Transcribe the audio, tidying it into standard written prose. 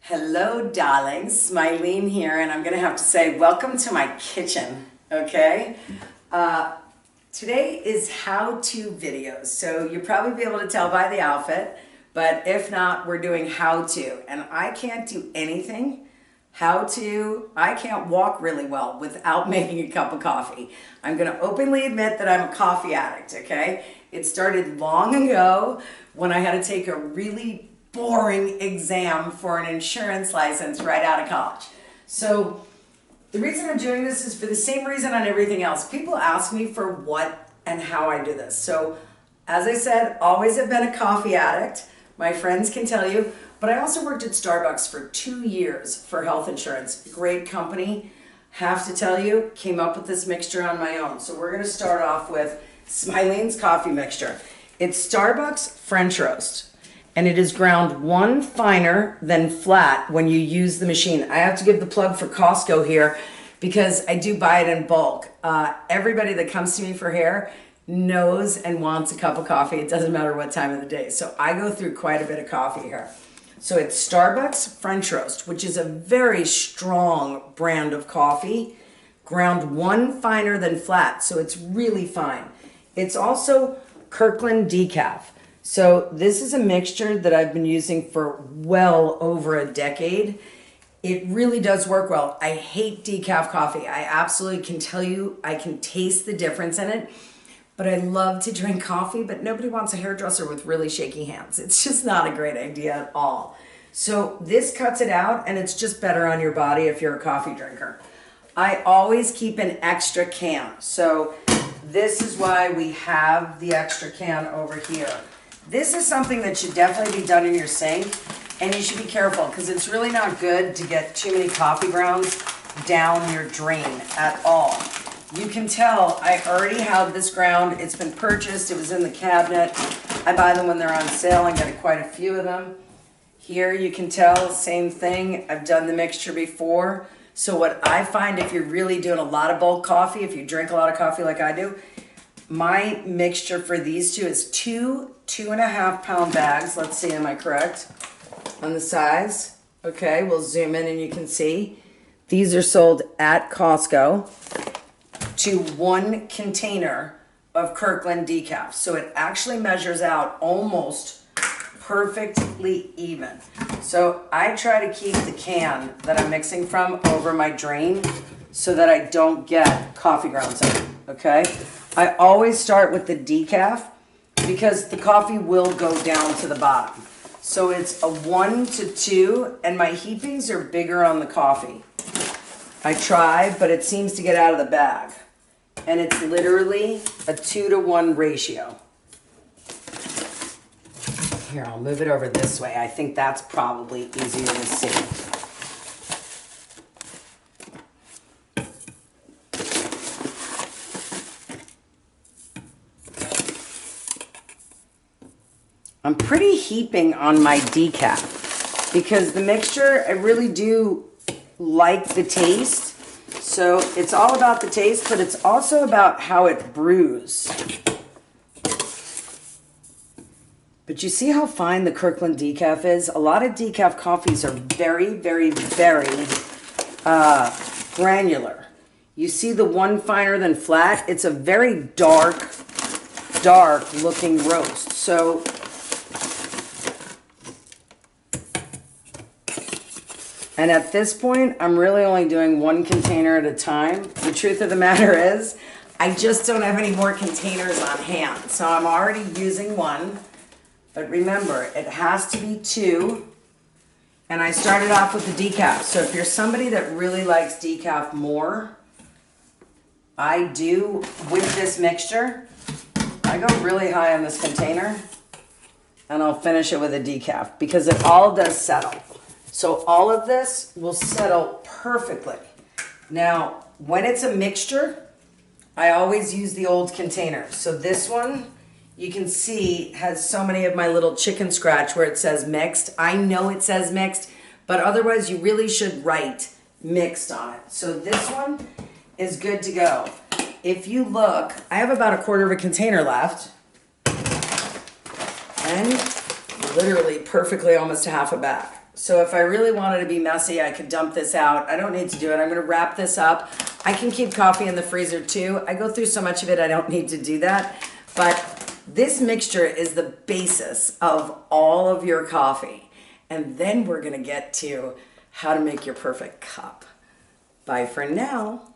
Hello, darlings. Smileen here, and I'm going to have to say welcome to my kitchen, okay? Today is how-to videos, so you'll probably be able to tell by the outfit, but if not, we're doing how-to, and I can't do anything I can't walk really well without making a cup of coffee. I'm going to openly admit that I'm a coffee addict, okay? It started long ago when I had to take a really boring exam for an insurance license right out of college. So the reason I'm doing this is for the same reason on everything else. People ask me for what and how I do this. So as I said, always have been a coffee addict. My friends can tell you, but I also worked at Starbucks for 2 years for health insurance. Great company. Have to tell you, came up with this mixture on my own. So we're going to start off with Smileen's coffee mixture. It's Starbucks French roast. And it is ground one finer than flat when you use the machine. I have to give the plug for Costco here because I do buy it in bulk. Everybody that comes to me for hair knows and wants a cup of coffee. It doesn't matter what time of the day. So I go through quite a bit of coffee here. So it's Starbucks French Roast, which is a very strong brand of coffee. Ground one finer than flat, so it's really fine. It's also Kirkland decaf. So this is a mixture that I've been using for well over a decade. It really does work well. I hate decaf coffee. I absolutely can tell you, I can taste the difference in it, but I love to drink coffee, but nobody wants a hairdresser with really shaky hands. It's just not a great idea at all. So this cuts it out, and it's just better on your body if you're a coffee drinker. I always keep an extra can. So this is why we have the extra can over here. This is something that should definitely be done in your sink, and you should be careful because it's really not good to get too many coffee grounds down your drain at all. You can tell I already have this ground. It's been purchased. It was in the cabinet. I buy them when they're on sale. I get quite a few of them. Here you can tell, same thing. I've done the mixture before. So what I find if you're really doing a lot of bulk coffee, if you drink a lot of coffee like I do, my mixture for these two is 2.5 pound bags. Let's see, am I correct on the size? Okay, we'll zoom in and you can see. These are sold at Costco to 1 container of Kirkland decaf. So it actually measures out almost perfectly even. So I try to keep the can that I'm mixing from over my drain so that I don't get coffee grounds in it, okay? I always start with the decaf because the coffee will go down to the bottom. So it's a 1 to 2, and my heapings are bigger on the coffee. I try, but it seems to get out of the bag. And it's literally a 2 to 1 ratio. Here, I'll move it over this way. I think that's probably easier to see. I'm pretty heaping on my decaf because the mixture, I really do like the taste. So it's all about the taste, but it's also about how it brews. But you see how fine the Kirkland decaf is? A lot of decaf coffees are very, very, very granular. You see the one finer than flat? It's a very dark looking roast. So and at this point, I'm really only doing 1 container at a time. The truth of the matter is, I just don't have any more containers on hand. So I'm already using 1. But remember, it has to be 2. And I started off with the decaf. So if you're somebody that really likes decaf more, I do with this mixture. I go really high on this container. And I'll finish it with a decaf because it all does settle. So all of this will settle perfectly. Now, when it's a mixture, I always use the old containers. So this one, you can see, has so many of my little chicken scratch where it says mixed. I know it says mixed, but otherwise you really should write mixed on it. So this one is good to go. If you look, I have about 1/4 of a container left. And literally perfectly almost 1/2 a bag. So if I really wanted to be messy, I could dump this out. I don't need to do it. I'm going to wrap this up. I can keep coffee in the freezer too. I go through so much of it, I don't need to do that. But this mixture is the basis of all of your coffee. And then we're going to get to how to make your perfect cup. Bye for now.